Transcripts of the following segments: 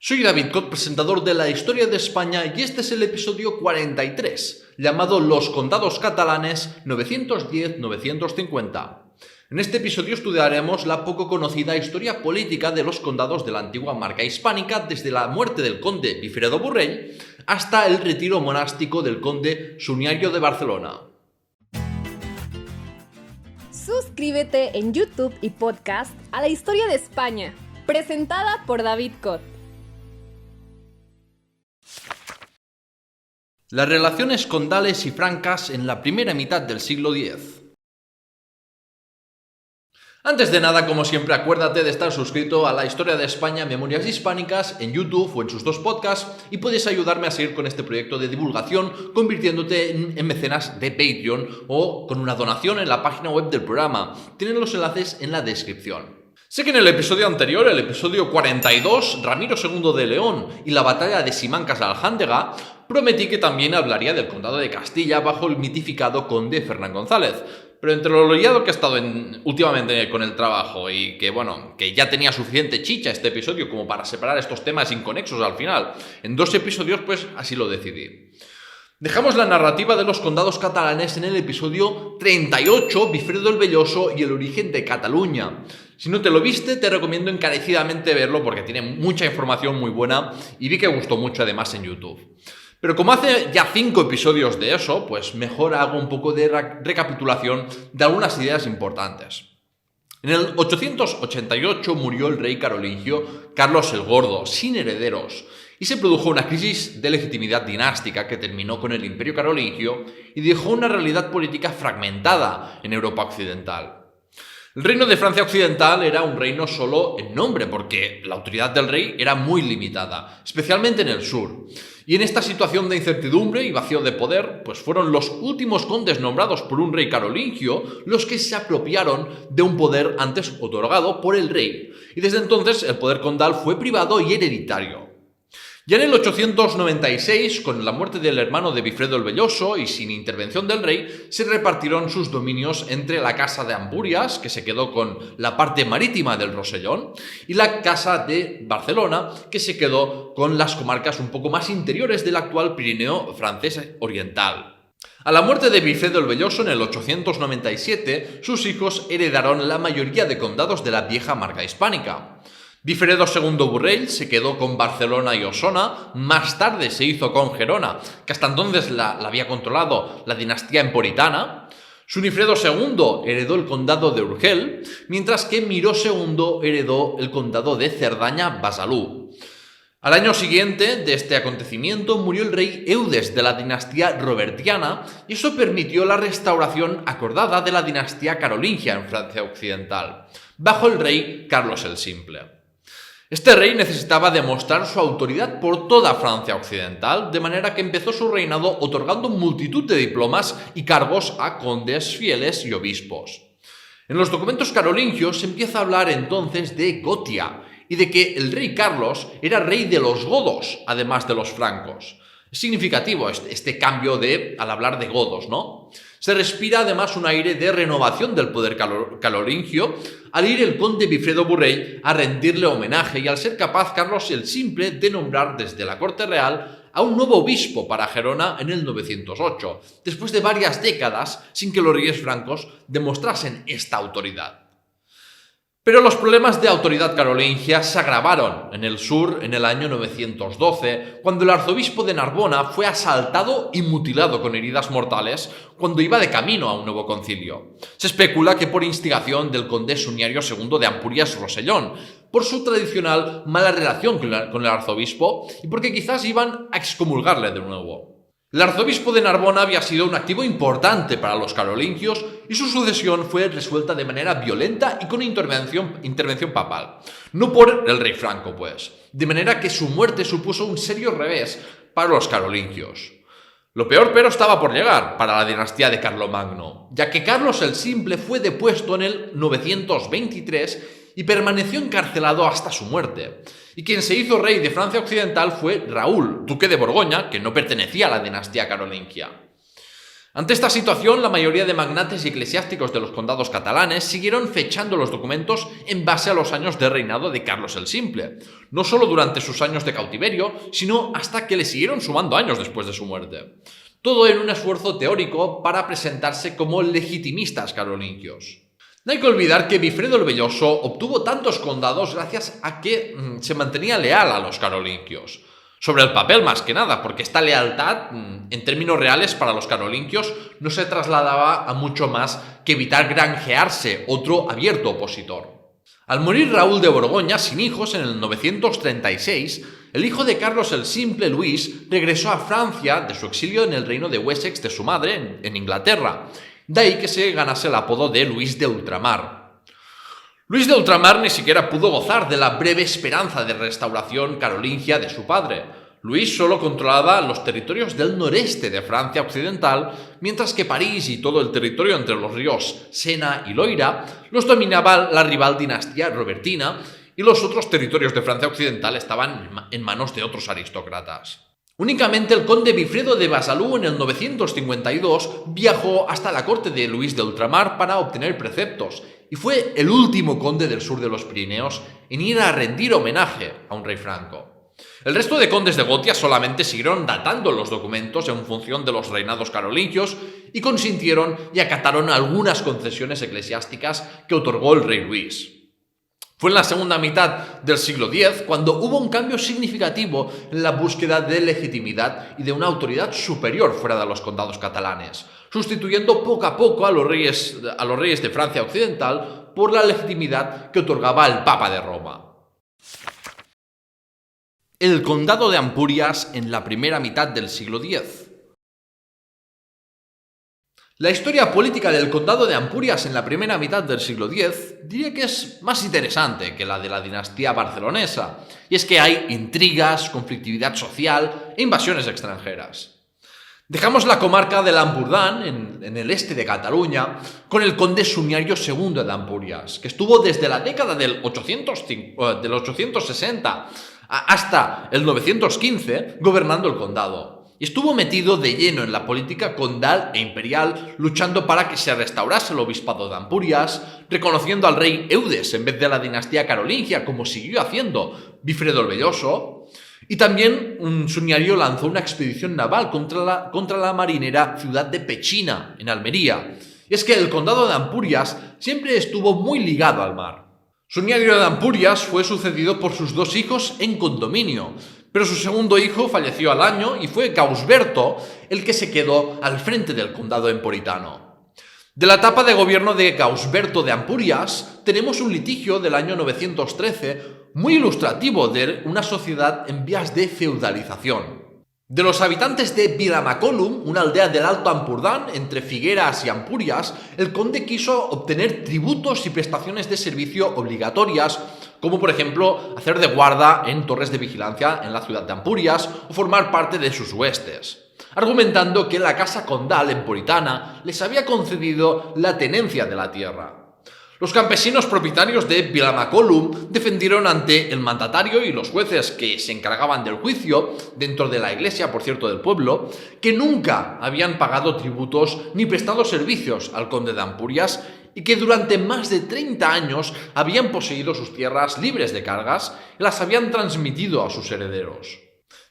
Soy David Cot, presentador de la Historia de España, y este es el episodio 43, llamado Los condados catalanes 910-950. En este episodio estudiaremos la poco conocida historia política de los condados de la antigua Marca Hispánica desde la muerte del conde Bifredo Borrell hasta el retiro monástico del conde Suniario de Barcelona. Suscríbete en YouTube y podcast a la Historia de España, presentada por David Cot. Las relaciones condales y francas en la primera mitad del siglo X. Antes de nada, como siempre, acuérdate de estar suscrito a la Historia de España Memorias Hispánicas en YouTube o en sus dos podcasts, y puedes ayudarme a seguir con este proyecto de divulgación convirtiéndote en mecenas de Patreon o con una donación en la página web del programa. Tienen los enlaces en la descripción. Sé que en el episodio anterior, el episodio 42, Ramiro II de León y la batalla de Simancas de Aljándega, prometí que también hablaría del condado de Castilla bajo el mitificado conde Fernán González. Pero entre lo liado que he estado últimamente con el trabajo y que ya tenía suficiente chicha este episodio como para separar estos temas inconexos al final, en 2 episodios, pues así lo decidí. Dejamos la narrativa de los condados catalanes en el episodio 38, Bifredo el Velloso y el origen de Cataluña. Si no te lo viste, te recomiendo encarecidamente verlo porque tiene mucha información muy buena y vi que gustó mucho además en YouTube. Pero como hace ya 5 episodios de eso, pues mejor hago un poco de recapitulación de algunas ideas importantes. En el 888 murió el rey carolingio Carlos el Gordo, sin herederos, y se produjo una crisis de legitimidad dinástica que terminó con el Imperio Carolingio y dejó una realidad política fragmentada en Europa occidental. El reino de Francia Occidental era un reino solo en nombre, porque la autoridad del rey era muy limitada, especialmente en el sur. Y en esta situación de incertidumbre y vacío de poder, pues fueron los últimos condes nombrados por un rey carolingio los que se apropiaron de un poder antes otorgado por el rey. Y desde entonces el poder condal fue privado y hereditario. Ya en el 896, con la muerte del hermano de Bifredo el Velloso y sin intervención del rey, se repartieron sus dominios entre la Casa de Amburias, que se quedó con la parte marítima del Rosellón, y la Casa de Barcelona, que se quedó con las comarcas un poco más interiores del actual Pirineo francés oriental. A la muerte de Bifredo el Velloso en el 897, sus hijos heredaron la mayoría de condados de la vieja Marca Hispánica. Bifredo II Borrell se quedó con Barcelona y Osona, más tarde se hizo con Gerona, que hasta entonces la había controlado la dinastía emporitana. Sunifredo II heredó el condado de Urgel, mientras que Miró II heredó el condado de Cerdaña-Besalú. Al año siguiente de este acontecimiento murió el rey Eudes de la dinastía robertiana, y eso permitió la restauración acordada de la dinastía carolingia en Francia Occidental, bajo el rey Carlos el Simple. Este rey necesitaba demostrar su autoridad por toda Francia Occidental, de manera que empezó su reinado otorgando multitud de diplomas y cargos a condes, fieles y obispos. En los documentos carolingios se empieza a hablar entonces de Gotia y de que el rey Carlos era rey de los godos, además de los francos. Es significativo este cambio al hablar de godos, ¿no? Se respira además un aire de renovación del poder carolingio al ir el conde Bifredo Borrell a rendirle homenaje y al ser capaz Carlos el Simple de nombrar desde la corte real a un nuevo obispo para Gerona en el 908, después de varias décadas sin que los reyes francos demostrasen esta autoridad. Pero los problemas de autoridad carolingia se agravaron en el sur en el año 912, cuando el arzobispo de Narbona fue asaltado y mutilado con heridas mortales cuando iba de camino a un nuevo concilio. Se especula que por instigación del conde Suniario II de Ampurias-Rosellón, por su tradicional mala relación con el arzobispo y porque quizás iban a excomulgarle de nuevo. El arzobispo de Narbona había sido un activo importante para los carolingios y su sucesión fue resuelta de manera violenta y con intervención papal. No por el rey Franco, pues. De manera que su muerte supuso un serio revés para los carolingios. Lo peor, pero, estaba por llegar para la dinastía de Carlomagno, ya que Carlos el Simple fue depuesto en el 923 y permaneció encarcelado hasta su muerte. Y quien se hizo rey de Francia Occidental fue Raúl, duque de Borgoña, que no pertenecía a la dinastía carolingia. Ante esta situación, la mayoría de magnates y eclesiásticos de los condados catalanes siguieron fechando los documentos en base a los años de reinado de Carlos el Simple, no solo durante sus años de cautiverio, sino hasta que le siguieron sumando años después de su muerte. Todo en un esfuerzo teórico para presentarse como legitimistas carolingios. No hay que olvidar que Wifredo el Velloso obtuvo tantos condados gracias a que se mantenía leal a los carolingios. Sobre el papel más que nada, porque esta lealtad, en términos reales para los carolingios, no se trasladaba a mucho más que evitar granjearse otro abierto opositor. Al morir Raúl de Borgoña sin hijos en el 936, el hijo de Carlos el Simple, Luis, regresó a Francia de su exilio en el reino de Wessex de su madre, en Inglaterra. De ahí que se ganase el apodo de Luis de Ultramar. Luis de Ultramar ni siquiera pudo gozar de la breve esperanza de restauración carolingia de su padre. Luis solo controlaba los territorios del noreste de Francia occidental, mientras que París y todo el territorio entre los ríos Sena y Loira los dominaba la rival dinastía robertina, y los otros territorios de Francia occidental estaban en manos de otros aristócratas. Únicamente el conde Wifredo de Basalú en el 952 viajó hasta la corte de Luis de Ultramar para obtener preceptos, y fue el último conde del sur de los Pirineos en ir a rendir homenaje a un rey franco. El resto de condes de Gotia solamente siguieron datando los documentos en función de los reinados carolingios y consintieron y acataron algunas concesiones eclesiásticas que otorgó el rey Luis. Fue en la segunda mitad del siglo X cuando hubo un cambio significativo en la búsqueda de legitimidad y de una autoridad superior fuera de los condados catalanes, sustituyendo poco a poco a los reyes de Francia occidental por la legitimidad que otorgaba el Papa de Roma. El condado de Ampurias en la primera mitad del siglo X. La historia política del condado de Ampurias en la primera mitad del siglo X diría que es más interesante que la de la dinastía barcelonesa, y es que hay intrigas, conflictividad social e invasiones extranjeras. Dejamos la comarca del Ampurdán, en el este de Cataluña, con el conde Suniario II de Ampurias, que estuvo desde la década del 860 hasta el 915 gobernando el condado. Y estuvo metido de lleno en la política condal e imperial, luchando para que se restaurase el obispado de Ampurias, reconociendo al rey Eudes en vez de la dinastía carolingia, como siguió haciendo Wifredo el Velloso. Y también Suniario lanzó una expedición naval contra la marinera ciudad de Pechina, en Almería. Y es que el condado de Ampurias siempre estuvo muy ligado al mar. Suniario de Ampurias fue sucedido por sus dos hijos en condominio, pero su segundo hijo falleció al año y fue Gausberto el que se quedó al frente del condado emporitano. De la etapa de gobierno de Gausberto de Ampurias tenemos un litigio del año 913 muy ilustrativo de una sociedad en vías de feudalización. De los habitantes de Vilamacolum, una aldea del Alto Ampurdán, entre Figueras y Ampurias, el conde quiso obtener tributos y prestaciones de servicio obligatorias, como por ejemplo hacer de guarda en torres de vigilancia en la ciudad de Ampurias o formar parte de sus huestes, argumentando que la casa condal emporitana les había concedido la tenencia de la tierra. Los campesinos propietarios de Vilamacolum defendieron ante el mandatario y los jueces que se encargaban del juicio, dentro de la iglesia, por cierto, del pueblo, que nunca habían pagado tributos ni prestado servicios al conde de Ampurias y que durante más de 30 años habían poseído sus tierras libres de cargas y las habían transmitido a sus herederos.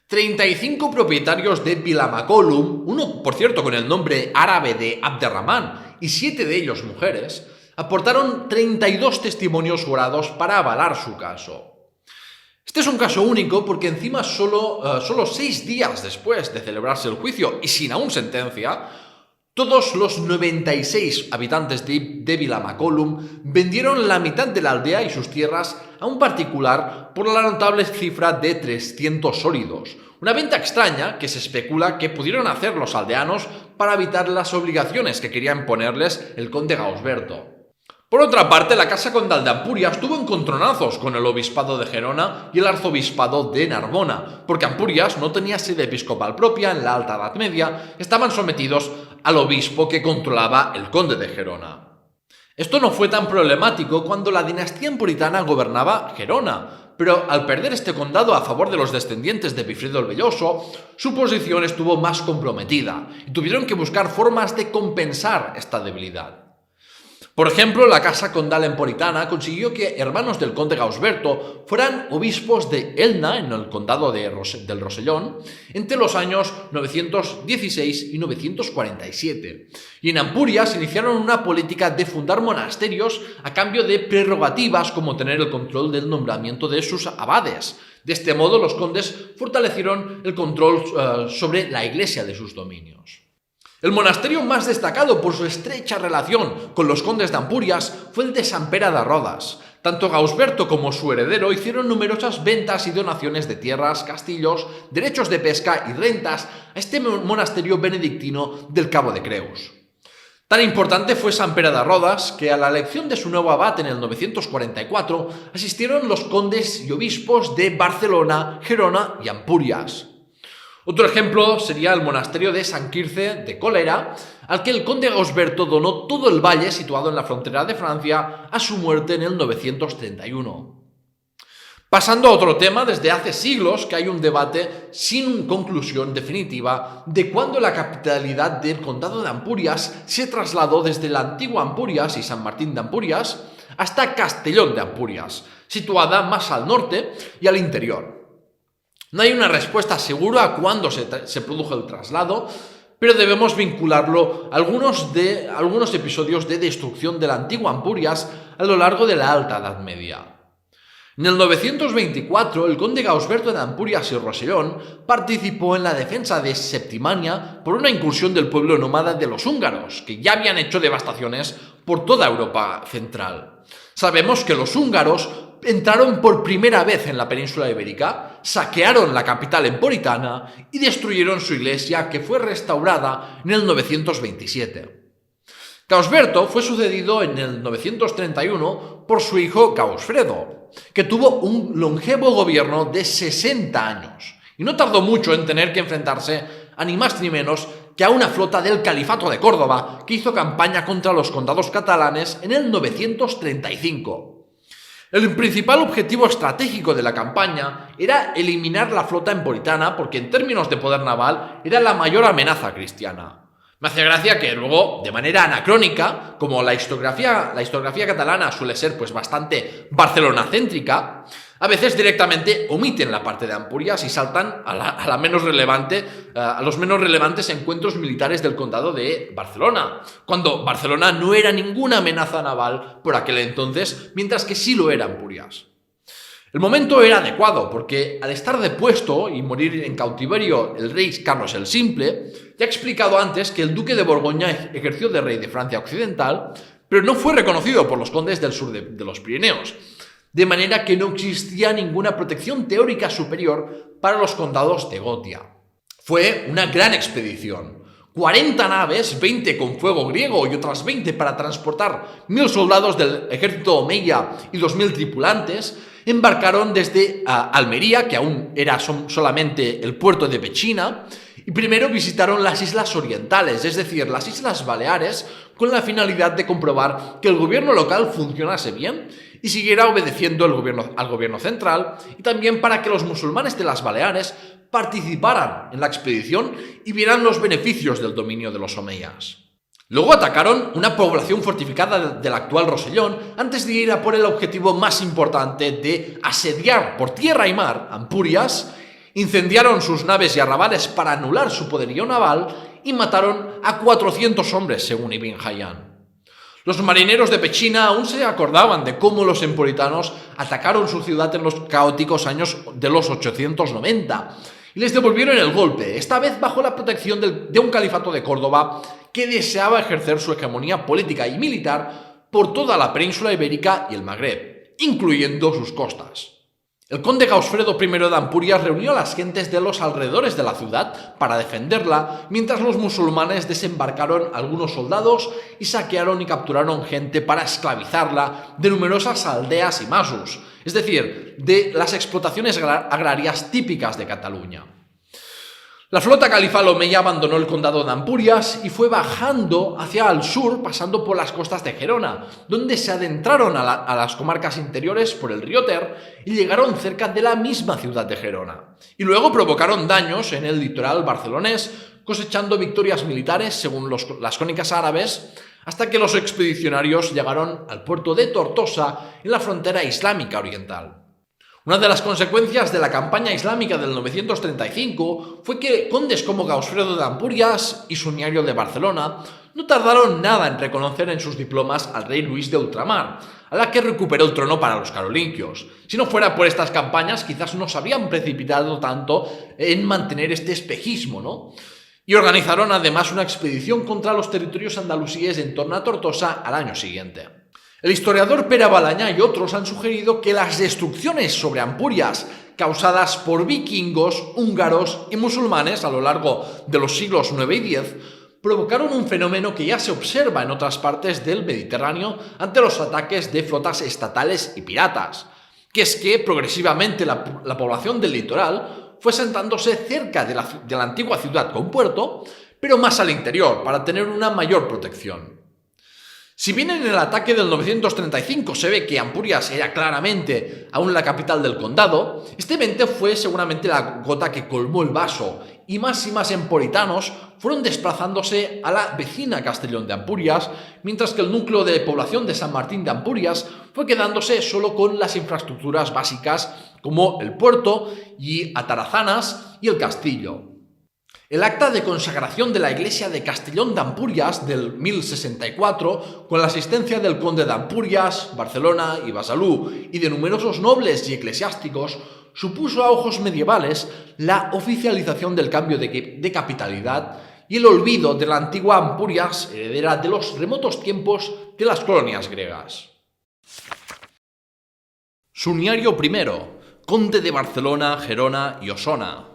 35 propietarios de Vilamacolum, uno, por cierto, con el nombre árabe de Abderramán y 7 de ellos mujeres, aportaron 32 testimonios jurados para avalar su caso. Este es un caso único porque encima solo 6 días después de celebrarse el juicio y sin aún sentencia, todos los 96 habitantes de Vilamacolum vendieron la mitad de la aldea y sus tierras a un particular por la notable cifra de 300 sólidos. Una venta extraña que se especula que pudieron hacer los aldeanos para evitar las obligaciones que quería imponerles el conde Gausberto. Por otra parte, la casa condal de Ampurias tuvo encontronazos con el obispado de Gerona y el arzobispado de Narbona, porque Ampurias no tenía sede episcopal propia en la Alta Edad Media, estaban sometidos al obispo que controlaba el conde de Gerona. Esto no fue tan problemático cuando la dinastía emporitana gobernaba Gerona, pero al perder este condado a favor de los descendientes de Bifredo el Velloso, su posición estuvo más comprometida y tuvieron que buscar formas de compensar esta debilidad. Por ejemplo, la Casa Condal emporitana consiguió que hermanos del conde Gausberto fueran obispos de Elna, en el condado del Rosellón, entre los años 916 y 947. Y en Ampurias iniciaron una política de fundar monasterios a cambio de prerrogativas como tener el control del nombramiento de sus abades. De este modo, los condes fortalecieron el control sobre la iglesia de sus dominios. El monasterio más destacado por su estrecha relación con los condes de Ampurias fue el de Sant Pere de Rodes. Tanto Gausberto como su heredero hicieron numerosas ventas y donaciones de tierras, castillos, derechos de pesca y rentas a este monasterio benedictino del Cabo de Creus. Tan importante fue Sant Pere de Rodes que a la elección de su nuevo abad en el 944 asistieron los condes y obispos de Barcelona, Gerona y Ampurias. Otro ejemplo sería el monasterio de Sant Quirze de Cólera, al que el conde Gausberto donó todo el valle situado en la frontera de Francia a su muerte en el 931. Pasando a otro tema, desde hace siglos que hay un debate sin conclusión definitiva de cuándo la capitalidad del condado de Ampurias se trasladó desde la antigua Ampurias y San Martín de Ampurias hasta Castellón de Ampurias, situada más al norte y al interior. No hay una respuesta segura a cuándo se produjo el traslado, pero debemos vincularlo a algunos episodios de destrucción de la antigua Ampurias a lo largo de la Alta Edad Media. En el 924, el conde Gausberto de Ampurias y Rosellón participó en la defensa de Septimania por una incursión del pueblo nómada de los húngaros, que ya habían hecho devastaciones por toda Europa central. Sabemos que los húngaros entraron por primera vez en la península ibérica, saquearon la capital emporitana y destruyeron su iglesia, que fue restaurada en el 927. Gausberto fue sucedido en el 931 por su hijo Gausfredo, que tuvo un longevo gobierno de 60 años y no tardó mucho en tener que enfrentarse a ni más ni menos que a una flota del Califato de Córdoba que hizo campaña contra los condados catalanes en el 935. El principal objetivo estratégico de la campaña era eliminar la flota emporitana porque en términos de poder naval era la mayor amenaza cristiana. Me hace gracia que luego, de manera anacrónica, como la historiografía catalana suele ser pues bastante barcelonacéntrica, a veces directamente omiten la parte de Ampurias y saltan a los menos relevantes encuentros militares del condado de Barcelona, cuando Barcelona no era ninguna amenaza naval por aquel entonces, mientras que sí lo era Ampurias. El momento era adecuado porque al estar depuesto y morir en cautiverio el rey Carlos el Simple, ya he explicado antes que el duque de Borgoña ejerció de rey de Francia Occidental, pero no fue reconocido por los condes del sur de los Pirineos, de manera que no existía ninguna protección teórica superior para los condados de Gotia. Fue una gran expedición. 40 naves, 20 con fuego griego y otras 20 para transportar 1000 soldados del ejército omeya y 2000 tripulantes, embarcaron desde Almería, que aún era solamente el puerto de Pechina, y primero visitaron las islas orientales, es decir, las Islas Baleares, con la finalidad de comprobar que el gobierno local funcionase bien y siguiera obedeciendo al gobierno central, y también para que los musulmanes de las Baleares participaran en la expedición y vieran los beneficios del dominio de los omeyas. Luego atacaron una población fortificada del actual Rosellón antes de ir a por el objetivo más importante de asediar por tierra y mar Ampurias, incendiaron sus naves y arrabales para anular su poderío naval y mataron a 400 hombres, según Ibn Hayyan. Los marineros de Pechina aún se acordaban de cómo los emporitanos atacaron su ciudad en los caóticos años de los 890 y les devolvieron el golpe, esta vez bajo la protección de un califato de Córdoba que deseaba ejercer su hegemonía política y militar por toda la península ibérica y el Magreb, incluyendo sus costas. El conde Gausfredo I de Ampurias reunió a las gentes de los alrededores de la ciudad para defenderla, mientras los musulmanes desembarcaron algunos soldados y saquearon y capturaron gente para esclavizarla de numerosas aldeas y masos, es decir, de las explotaciones agrarias típicas de Cataluña. La flota califal omeya abandonó el condado de Ampurias y fue bajando hacia el sur, pasando por las costas de Gerona, donde se adentraron a las comarcas interiores por el río Ter y llegaron cerca de la misma ciudad de Gerona. Y luego provocaron daños en el litoral barcelonés, cosechando victorias militares, según las crónicas árabes, hasta que los expedicionarios llegaron al puerto de Tortosa en la frontera islámica oriental. Una de las consecuencias de la campaña islámica del 935 fue que condes como Gausfredo de Ampurias y Suniario de Barcelona no tardaron nada en reconocer en sus diplomas al rey Luis de Ultramar, a la que recuperó el trono para los carolingios. Si no fuera por estas campañas, quizás no se habrían precipitado tanto en mantener este espejismo, ¿no? Y organizaron además una expedición contra los territorios andalusíes en torno a Tortosa al año siguiente. El historiador Pere Balañá y otros han sugerido que las destrucciones sobre Ampurias causadas por vikingos, húngaros y musulmanes a lo largo de los siglos IX y X provocaron un fenómeno que ya se observa en otras partes del Mediterráneo ante los ataques de flotas estatales y piratas, que es que progresivamente la población del litoral fue sentándose cerca de la antigua ciudad con puerto, pero más al interior, para tener una mayor protección. Si bien en el ataque del 935 se ve que Ampurias era claramente aún la capital del condado, este evento fue seguramente la gota que colmó el vaso, y más emporitanos fueron desplazándose a la vecina Castellón de Ampurias, mientras que el núcleo de población de San Martín de Ampurias fue quedándose solo con las infraestructuras básicas como el puerto y Atarazanas y el castillo. El acta de consagración de la iglesia de Castellón de Ampurias del 1064, con la asistencia del conde de Ampurias, Barcelona y Besalú y de numerosos nobles y eclesiásticos, supuso a ojos medievales la oficialización del cambio de capitalidad y el olvido de la antigua Ampurias, heredera de los remotos tiempos de las colonias griegas. Suniario I, conde de Barcelona, Gerona y Osona.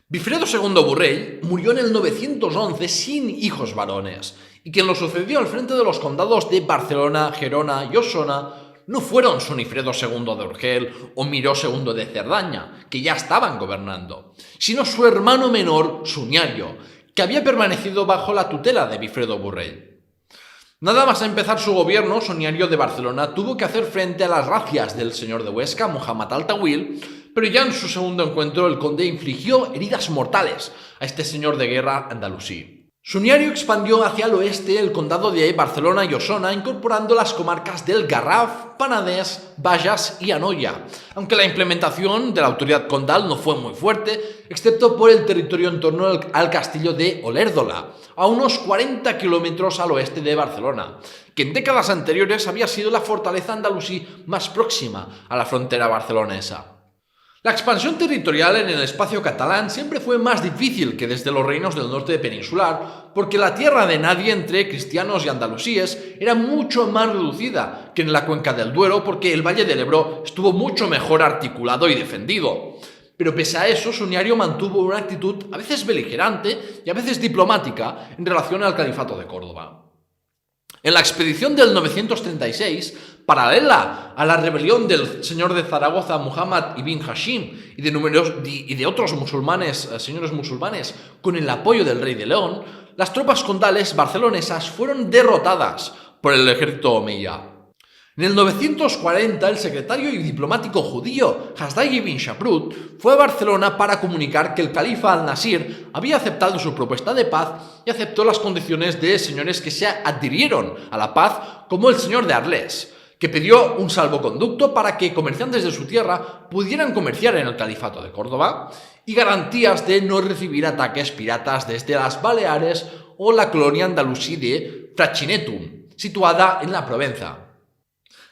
Bifredo II Borrell murió en el 911 sin hijos varones, y quien lo sucedió al frente de los condados de Barcelona, Gerona y Osona no fueron Sunifredo II de Urgel o Miró II de Cerdaña, que ya estaban gobernando, sino su hermano menor, Suniario, que había permanecido bajo la tutela de Bifredo Borrell. Nada más a empezar su gobierno, Suniario de Barcelona tuvo que hacer frente a las razias del señor de Huesca, Muhammad al-Tawil, pero ya en su segundo encuentro el conde infligió heridas mortales a este señor de guerra andalusí. Suniario expandió hacia el oeste el condado de Barcelona y Osona, incorporando las comarcas del Garraf, Penedès, Bages y Anoia, aunque la implementación de la autoridad condal no fue muy fuerte, excepto por el territorio en torno al castillo de Olèrdola, a unos 40 kilómetros al oeste de Barcelona, que en décadas anteriores había sido la fortaleza andalusí más próxima a la frontera barcelonesa. La expansión territorial en el espacio catalán siempre fue más difícil que desde los reinos del norte peninsular, porque la tierra de nadie entre cristianos y andalusíes era mucho más reducida que en la cuenca del Duero, porque el Valle del Ebro estuvo mucho mejor articulado y defendido. Pero pese a eso, Suniario mantuvo una actitud a veces beligerante y a veces diplomática en relación al califato de Córdoba. En la expedición del 936, paralela a la rebelión del señor de Zaragoza, Muhammad ibn Hashim, y de otros señores musulmanes, con el apoyo del rey de León, las tropas condales barcelonesas fueron derrotadas por el ejército omeya. En el 940, el secretario y diplomático judío Hasdai ibn Shaprut fue a Barcelona para comunicar que el califa al-Nasir había aceptado su propuesta de paz y aceptó las condiciones de señores que se adhirieron a la paz, como el señor de Arles, que pidió un salvoconducto para que comerciantes de su tierra pudieran comerciar en el califato de Córdoba y garantías de no recibir ataques piratas desde las Baleares o la colonia andalusí de Fraxinetum, situada en la Provenza.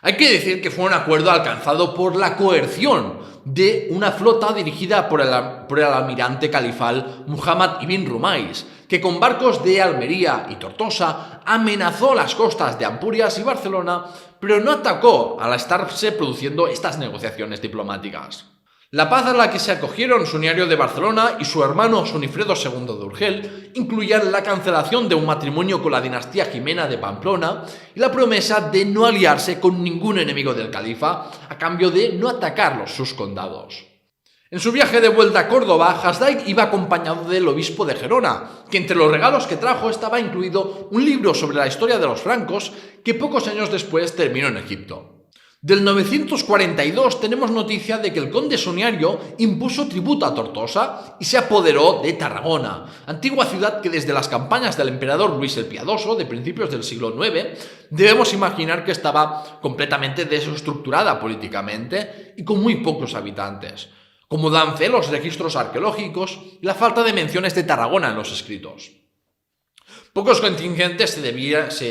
Hay que decir que fue un acuerdo alcanzado por la coerción de una flota dirigida por el almirante califal Muhammad ibn Rumais, que con barcos de Almería y Tortosa amenazó las costas de Ampurias y Barcelona, pero no atacó al estarse produciendo estas negociaciones diplomáticas. La paz a la que se acogieron Suniario de Barcelona y su hermano Sunifredo II de Urgel incluían la cancelación de un matrimonio con la dinastía Jimena de Pamplona y la promesa de no aliarse con ningún enemigo del califa a cambio de no atacar sus condados. En su viaje de vuelta a Córdoba, Hasdai iba acompañado del obispo de Gerona, que entre los regalos que trajo estaba incluido un libro sobre la historia de los francos que pocos años después terminó en Egipto. Del 942 tenemos noticia de que el conde Soniario impuso tributo a Tortosa y se apoderó de Tarragona, antigua ciudad que desde las campañas del emperador Luis el Piadoso de principios del siglo IX debemos imaginar que estaba completamente desestructurada políticamente y con muy pocos habitantes, como dan fe los registros arqueológicos y la falta de menciones de Tarragona en los escritos. Pocos contingentes se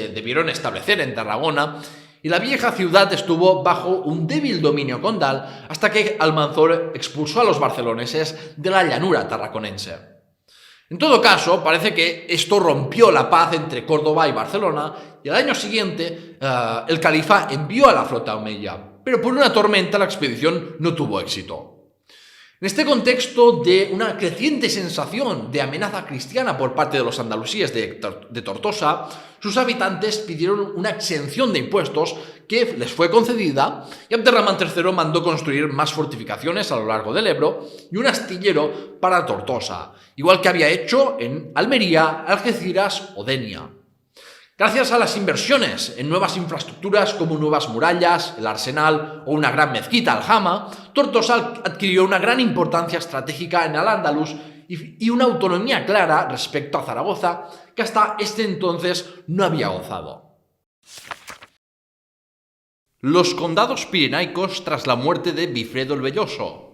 debieron establecer en Tarragona y la vieja ciudad estuvo bajo un débil dominio condal hasta que Almanzor expulsó a los barceloneses de la llanura tarraconense. En todo caso, parece que esto rompió la paz entre Córdoba y Barcelona y al año siguiente el califa envió a la flota omeya, pero por una tormenta la expedición no tuvo éxito. En este contexto de una creciente sensación de amenaza cristiana por parte de los andalusíes de Tortosa, sus habitantes pidieron una exención de impuestos que les fue concedida y Abderramán III mandó construir más fortificaciones a lo largo del Ebro y un astillero para Tortosa, igual que había hecho en Almería, Algeciras o Denia. Gracias a las inversiones en nuevas infraestructuras como nuevas murallas, el arsenal o una gran mezquita, Aljama, Tortosa adquirió una gran importancia estratégica en Al-Ándalus y una autonomía clara respecto a Zaragoza que hasta este entonces no había gozado. Los condados pirenaicos tras la muerte de Bifredo el Velloso.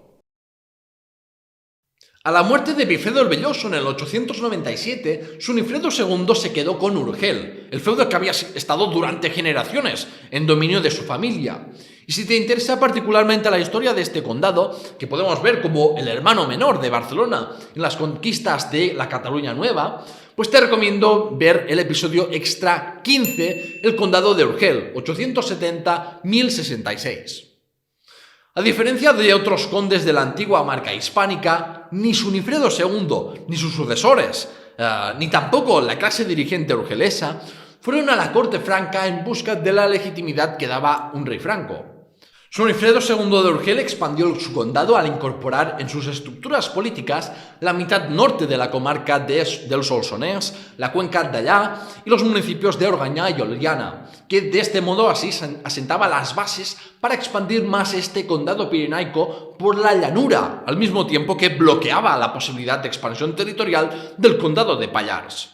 A la muerte de Bifredo el Velloso en el 897, Sunifredo II se quedó con Urgel, el feudo que había estado durante generaciones en dominio de su familia. Y si te interesa particularmente la historia de este condado, que podemos ver como el hermano menor de Barcelona en las conquistas de la Cataluña Nueva, pues te recomiendo ver el episodio extra 15, el condado de Urgel, 870-1066. A diferencia de otros condes de la antigua marca hispánica, ni Sunifredo II, ni sus sucesores, ni tampoco la clase dirigente urgelesa, fueron a la corte franca en busca de la legitimidad que daba un rey franco. Sunifredo II de Urgel expandió su condado al incorporar en sus estructuras políticas la mitad norte de la comarca del Solsonès, la cuenca de Allá y los municipios de Organyà y Oliana, que de este modo así asentaba las bases para expandir más este condado pirenaico por la llanura, al mismo tiempo que bloqueaba la posibilidad de expansión territorial del condado de Pallars.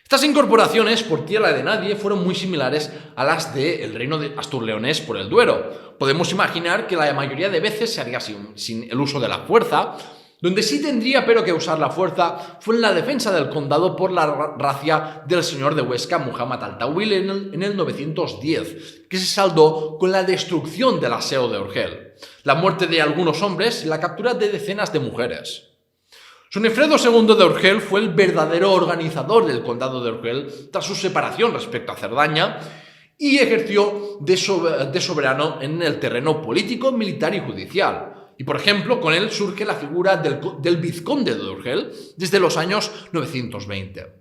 Estas incorporaciones por tierra de nadie fueron muy similares a las del reino de Astur-Leonés por el Duero. Podemos imaginar que la mayoría de veces se haría sin el uso de la fuerza. Donde sí tendría pero que usar la fuerza fue en la defensa del condado por la racia del señor de Huesca, Muhammad al-Tawil, en el 910, que se saldó con la destrucción del aseo de Urgel, la muerte de algunos hombres y la captura de decenas de mujeres. Sunifredo II de Urgel fue el verdadero organizador del condado de Urgel tras su separación respecto a Cerdaña y ejerció de soberano en el terreno político, militar y judicial. Y por ejemplo, con él surge la figura del vizconde de Urgel desde los años 920.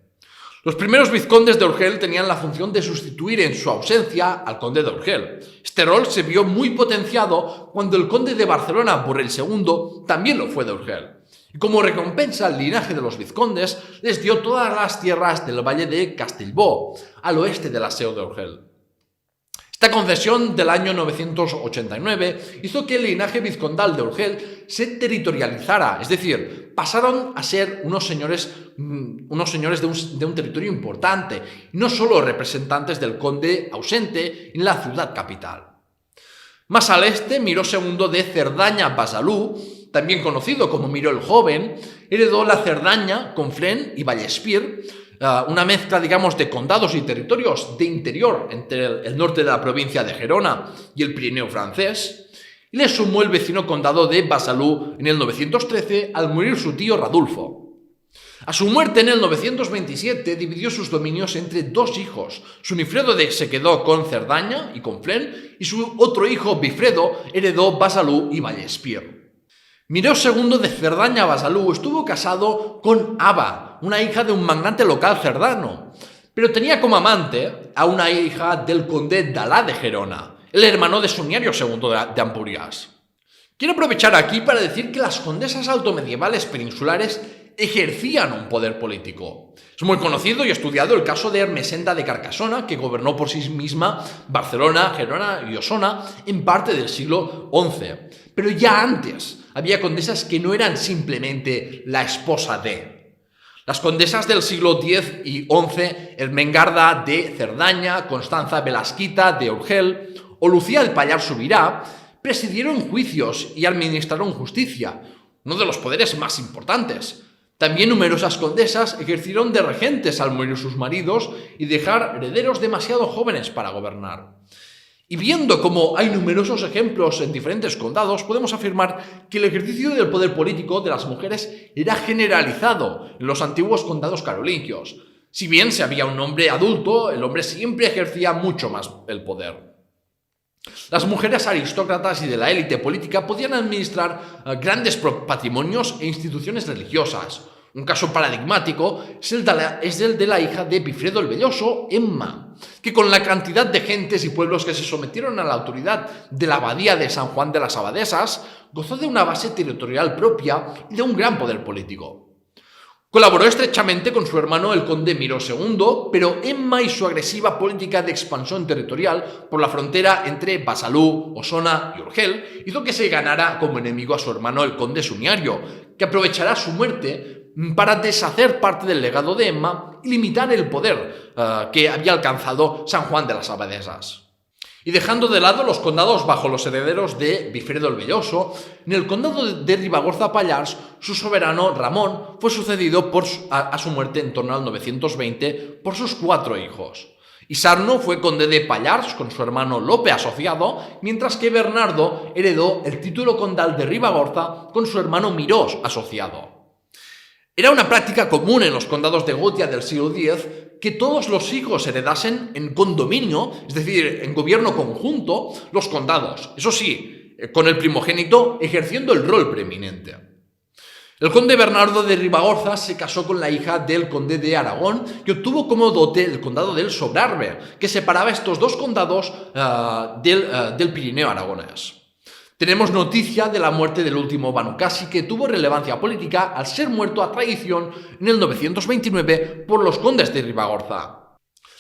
Los primeros vizcondes de Urgel tenían la función de sustituir en su ausencia al conde de Urgel. Este rol se vio muy potenciado cuando el conde de Barcelona, Borrell II, también lo fue de Urgel. Y como recompensa al linaje de los vizcondes, les dio todas las tierras del valle de Castellbó, al oeste del aseo de Urgel. Esta concesión del año 989 hizo que el linaje vizcondal de Urgel se territorializara, es decir, pasaron a ser unos señores de un territorio importante, y no solo representantes del conde ausente en la ciudad capital. Más al este, Miró II de Cerdaña-Besalú, también conocido como Miró el Joven, heredó la Cerdaña, Conflent y Vallespir, una mezcla, digamos, de condados y territorios de interior entre el norte de la provincia de Gerona y el Pirineo francés, y le sumó el vecino condado de Besalú en el 913 al morir su tío Radulfo. A su muerte en el 927 dividió sus dominios entre dos hijos. Sunifredo se quedó con Cerdaña y Conflent y su otro hijo Bifredo heredó Besalú y Vallespir. Miró II de Cerdaña-Besalú estuvo casado con Aba, una hija de un magnate local cerdano, pero tenía como amante a una hija del conde d'Alà de Gerona, el hermano de Soniario II de Ampurias. Quiero aprovechar aquí para decir que las condesas altomedievales peninsulares ejercían un poder político. Es muy conocido y estudiado el caso de Ermesenda de Carcasona, que gobernó por sí misma Barcelona, Gerona y Osona en parte del siglo XI. Pero ya antes había condesas que no eran simplemente la esposa de. Las condesas del siglo X y XI, Ermengarda de Cerdaña, Constanza Velasquita de Urgel o Lucía del Pallar Sobirá presidieron juicios y administraron justicia, uno de los poderes más importantes. También numerosas condesas ejercieron de regentes al morir sus maridos y dejar herederos demasiado jóvenes para gobernar. Y viendo cómo hay numerosos ejemplos en diferentes condados, podemos afirmar que el ejercicio del poder político de las mujeres era generalizado en los antiguos condados carolingios. Si bien se había un hombre adulto, el hombre siempre ejercía mucho más el poder. Las mujeres aristócratas y de la élite política podían administrar grandes patrimonios e instituciones religiosas. Un caso paradigmático es el de la hija de Bifredo el Velloso, Emma, que con la cantidad de gentes y pueblos que se sometieron a la autoridad de la abadía de San Juan de las Abadesas, gozó de una base territorial propia y de un gran poder político. Colaboró estrechamente con su hermano el conde Miró II, pero Emma y su agresiva política de expansión territorial por la frontera entre Besalú, Osona y Urgel hizo que se ganara como enemigo a su hermano el conde Suniario, que aprovechará su muerte para deshacer parte del legado de Emma y limitar el poder que había alcanzado San Juan de las Abadesas. Y dejando de lado los condados bajo los herederos de Bifredo el Velloso, en el condado de Ribagorza-Pallars, su soberano Ramón fue sucedido a su muerte en torno al 920 por sus 4 hijos. Isarno fue conde de Pallars con su hermano Lope asociado, mientras que Bernardo heredó el título condal de Ribagorza con su hermano Mirós asociado. Era una práctica común en los condados de Gotia del siglo X que todos los hijos heredasen en condominio, es decir, en gobierno conjunto, los condados, eso sí, con el primogénito ejerciendo el rol preeminente. El conde Bernardo de Ribagorza se casó con la hija del conde de Aragón y obtuvo como dote el condado del Sobrarbe, que separaba estos dos condados del Pirineo aragonés. Tenemos noticia de la muerte del último Banu Qasi, que tuvo relevancia política al ser muerto a traición en el 929 por los condes de Ribagorza.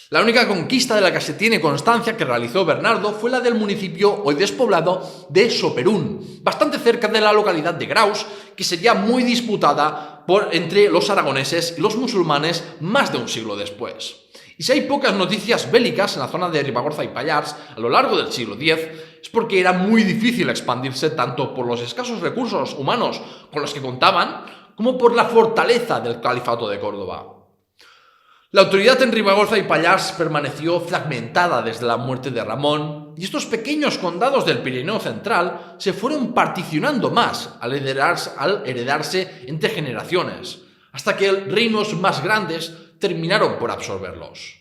La única conquista de la que se tiene constancia que realizó Bernardo fue la del municipio hoy despoblado de Soperún, bastante cerca de la localidad de Graus, que sería muy disputada entre los aragoneses y los musulmanes más de un siglo después. Y si hay pocas noticias bélicas en la zona de Ribagorza y Pallars a lo largo del siglo X, es porque era muy difícil expandirse tanto por los escasos recursos humanos con los que contaban, como por la fortaleza del califato de Córdoba. La autoridad en Ribagorza y Pallars permaneció fragmentada desde la muerte de Ramón, y estos pequeños condados del Pirineo central se fueron particionando más al heredarse entre generaciones, hasta que reinos más grandes terminaron por absorberlos.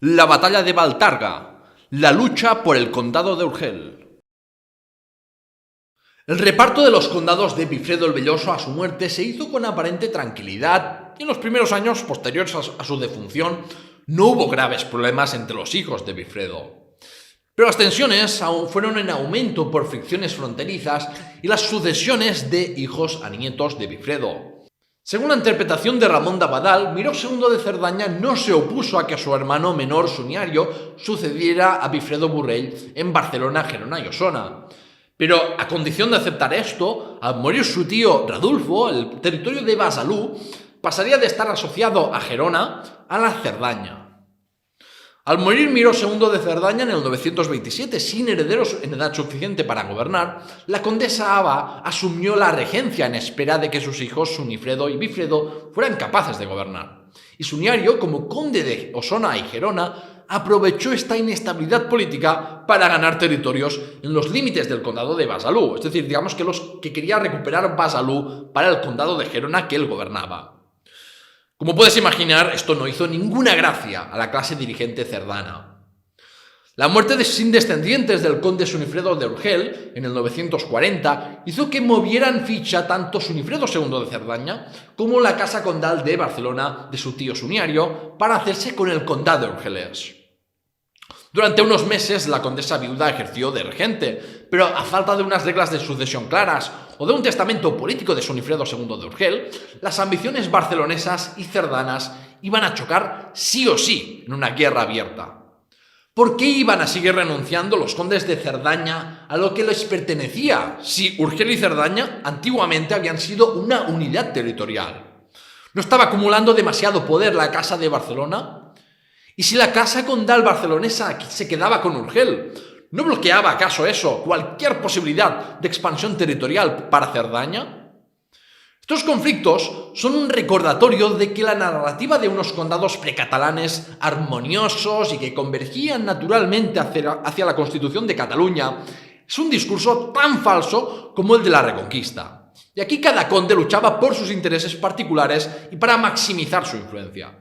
La batalla de Baltarga, la lucha por el condado de Urgel. El reparto de los condados de Bifredo el Velloso a su muerte se hizo con aparente tranquilidad y en los primeros años posteriores a su defunción no hubo graves problemas entre los hijos de Bifredo. Pero las tensiones fueron en aumento por fricciones fronterizas y las sucesiones de hijos a nietos de Bifredo. Según la interpretación de Ramón de Abadal, Miró II de Cerdaña no se opuso a que su hermano menor Suniario sucediera a Bifredo Burrell en Barcelona, Gerona y Osona. Pero a condición de aceptar esto, al morir su tío Radulfo, el territorio de Besalú pasaría de estar asociado a Gerona a la Cerdaña. Al morir Miró II de Cerdaña en el 927, sin herederos en edad suficiente para gobernar, la condesa Aba asumió la regencia en espera de que sus hijos Sunifredo y Bifredo fueran capaces de gobernar. Y Suniario, como conde de Osona y Gerona, aprovechó esta inestabilidad política para ganar territorios en los límites del condado de Besalú, es decir, digamos que quería recuperar Besalú para el condado de Gerona que él gobernaba. Como puedes imaginar, esto no hizo ninguna gracia a la clase dirigente cerdana. La muerte sin descendientes del conde Sunifredo de Urgel en el 940 hizo que movieran ficha tanto Sunifredo II de Cerdaña como la casa condal de Barcelona de su tío Suniario para hacerse con el condado urgelés. Durante unos meses la condesa viuda ejerció de regente, pero a falta de unas reglas de sucesión claras o de un testamento político de Sunifredo II de Urgel, las ambiciones barcelonesas y cerdanas iban a chocar sí o sí en una guerra abierta. ¿Por qué iban a seguir renunciando los condes de Cerdaña a lo que les pertenecía, si Urgel y Cerdaña antiguamente habían sido una unidad territorial? ¿No estaba acumulando demasiado poder la Casa de Barcelona? ¿Y si la Casa Condal barcelonesa se quedaba con Urgel? ¿No bloqueaba acaso eso cualquier posibilidad de expansión territorial para Cerdaña? Estos conflictos son un recordatorio de que la narrativa de unos condados precatalanes armoniosos y que convergían naturalmente hacia la Constitución de Cataluña es un discurso tan falso como el de la Reconquista. Y aquí cada conde luchaba por sus intereses particulares y para maximizar su influencia.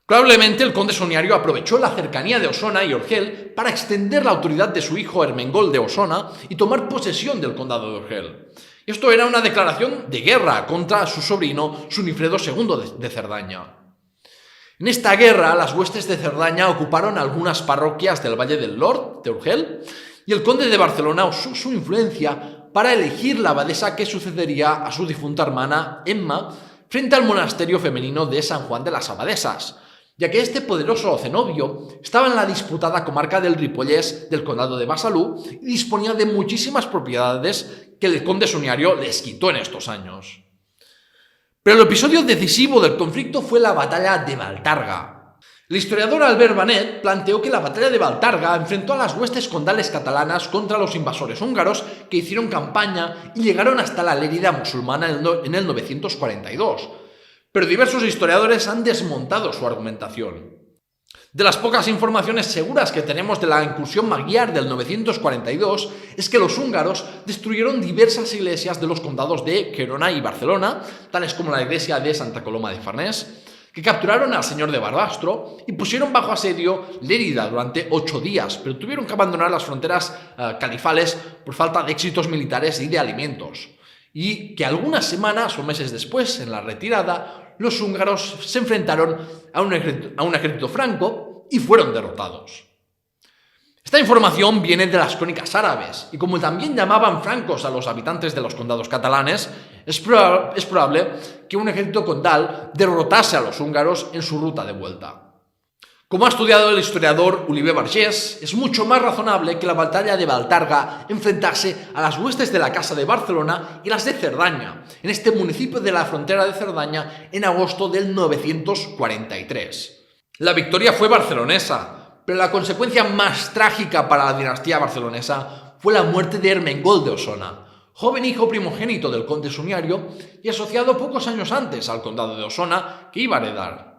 Probablemente el conde Soniario aprovechó la cercanía de Osona y Urgel para extender la autoridad de su hijo Ermengol de Osona y tomar posesión del condado de Urgel. Esto era una declaración de guerra contra su sobrino Sunifredo II de Cerdaña. En esta guerra, las huestes de Cerdaña ocuparon algunas parroquias del Valle del Lord de Urgel y el conde de Barcelona usó su influencia para elegir la abadesa que sucedería a su difunta hermana Emma frente al monasterio femenino de San Juan de las Abadesas, ya que este poderoso cenobio estaba en la disputada comarca del Ripollès del condado de Besalú y disponía de muchísimas propiedades que el conde Soniario les quitó en estos años. Pero el episodio decisivo del conflicto fue la batalla de Baltarga. El historiador Albert Banet planteó que la batalla de Baltarga enfrentó a las huestes condales catalanas contra los invasores húngaros que hicieron campaña y llegaron hasta la Lérida musulmana en el 942. Pero diversos historiadores han desmontado su argumentación. De las pocas informaciones seguras que tenemos de la incursión magiar del 942 es que los húngaros destruyeron diversas iglesias de los condados de Gerona y Barcelona, tales como la iglesia de Santa Coloma de Farnés, que capturaron al señor de Barbastro y pusieron bajo asedio Lérida durante 8 días, pero tuvieron que abandonar las fronteras califales por falta de éxitos militares y de alimentos. Y que algunas semanas o meses después, en la retirada, los húngaros se enfrentaron a un ejército franco y fueron derrotados. Esta información viene de las crónicas árabes, y como también llamaban francos a los habitantes de los condados catalanes, es probable que un ejército condal derrotase a los húngaros en su ruta de vuelta. Como ha estudiado el historiador Oliver Vergés, es mucho más razonable que la batalla de Baltarga enfrentase a las huestes de la Casa de Barcelona y las de Cerdaña, en este municipio de la frontera de Cerdaña, en agosto del 943. La victoria fue barcelonesa, pero la consecuencia más trágica para la dinastía barcelonesa fue la muerte de Ermengol de Osona, joven hijo primogénito del conde Soniario y asociado pocos años antes al condado de Osona, que iba a heredar.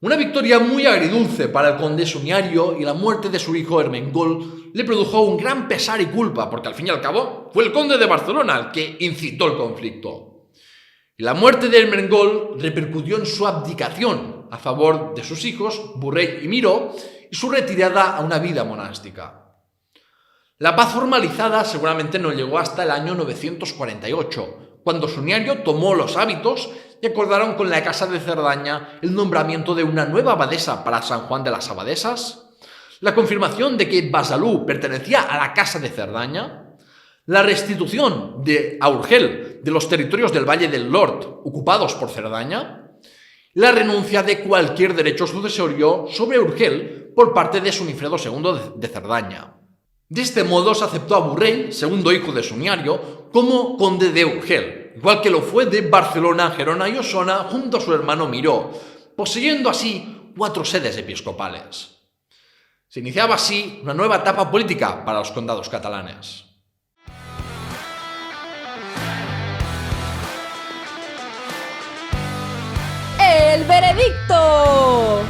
Una victoria muy agridulce para el conde Soniario, y la muerte de su hijo Ermengol le produjo un gran pesar y culpa, porque al fin y al cabo fue el conde de Barcelona el que incitó el conflicto. Y la muerte de Ermengol repercutió en su abdicación a favor de sus hijos, Burrell y Miró, y su retirada a una vida monástica. La paz formalizada seguramente no llegó hasta el año 948, cuando Soniario tomó los hábitos y acordaron con la Casa de Cerdaña el nombramiento de una nueva abadesa para San Juan de las Abadesas, la confirmación de que Besalú pertenecía a la Casa de Cerdaña, la restitución a Urgel de los territorios del Valle del Lord ocupados por Cerdaña, la renuncia de cualquier derecho sucesorio sobre Urgel por parte de Sunifredo II de Cerdaña. De este modo se aceptó a Burrell, segundo hijo de Soniario, como conde de Urgel, igual que lo fue de Barcelona, Gerona y Osona junto a su hermano Miró, poseyendo así 4 sedes episcopales. Se iniciaba así una nueva etapa política para los condados catalanes. ¡El veredicto!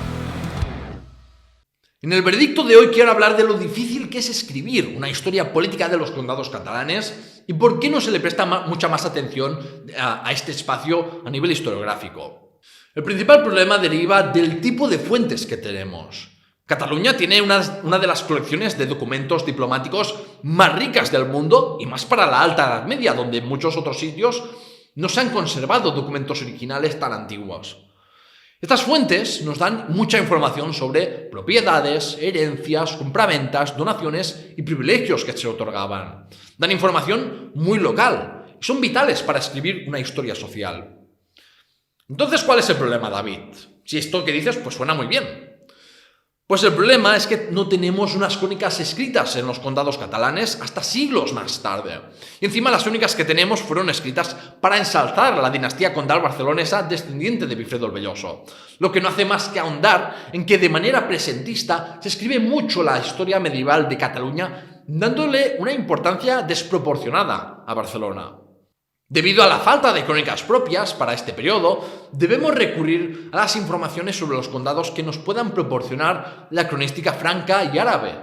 En el veredicto de hoy quiero hablar de lo difícil que es escribir una historia política de los condados catalanes y por qué no se le presta mucha más atención a este espacio a nivel historiográfico. El principal problema deriva del tipo de fuentes que tenemos. Cataluña tiene una de las colecciones de documentos diplomáticos más ricas del mundo y más para la Alta Edad Media, donde en muchos otros sitios no se han conservado documentos originales tan antiguos. Estas fuentes nos dan mucha información sobre propiedades, herencias, compraventas, donaciones y privilegios que se otorgaban. Dan información muy local y son vitales para escribir una historia social. Entonces, ¿cuál es el problema, David? Si esto que dices pues suena muy bien. Pues el problema es que no tenemos unas crónicas escritas en los condados catalanes hasta siglos más tarde. Y encima las únicas que tenemos fueron escritas para ensalzar a la dinastía condal barcelonesa descendiente de Bifredo el Velloso, lo que no hace más que ahondar en que de manera presentista se escribe mucho la historia medieval de Cataluña, dándole una importancia desproporcionada a Barcelona. Debido a la falta de crónicas propias para este periodo, debemos recurrir a las informaciones sobre los condados que nos puedan proporcionar la cronística franca y árabe,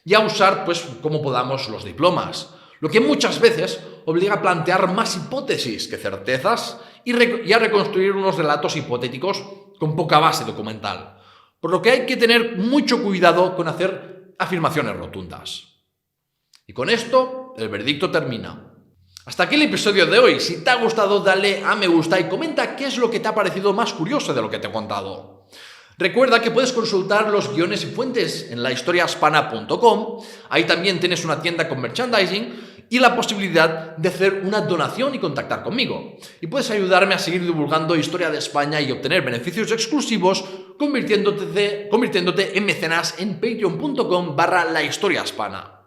y a usar, pues, como podamos los diplomas, lo que muchas veces obliga a plantear más hipótesis que certezas y a reconstruir unos relatos hipotéticos con poca base documental, por lo que hay que tener mucho cuidado con hacer afirmaciones rotundas. Y con esto, el veredicto termina. Hasta aquí el episodio de hoy. Si te ha gustado, dale a me gusta y comenta qué es lo que te ha parecido más curioso de lo que te he contado. Recuerda que puedes consultar los guiones y fuentes en lahistoriahispana.com. Ahí también tienes una tienda con merchandising y la posibilidad de hacer una donación y contactar conmigo. Y puedes ayudarme a seguir divulgando historia de España y obtener beneficios exclusivos convirtiéndote en mecenas en patreon.com/lahistoriahispana.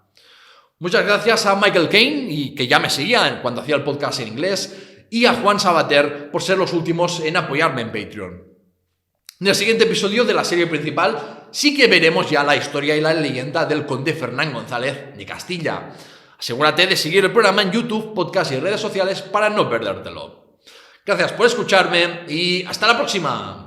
Muchas gracias a Michael Caine, y que ya me seguía cuando hacía el podcast en inglés, y a Juan Sabater por ser los últimos en apoyarme en Patreon. En el siguiente episodio de la serie principal sí que veremos ya la historia y la leyenda del conde Fernán González de Castilla. Asegúrate de seguir el programa en YouTube, podcast y redes sociales para no perdértelo. Gracias por escucharme y hasta la próxima.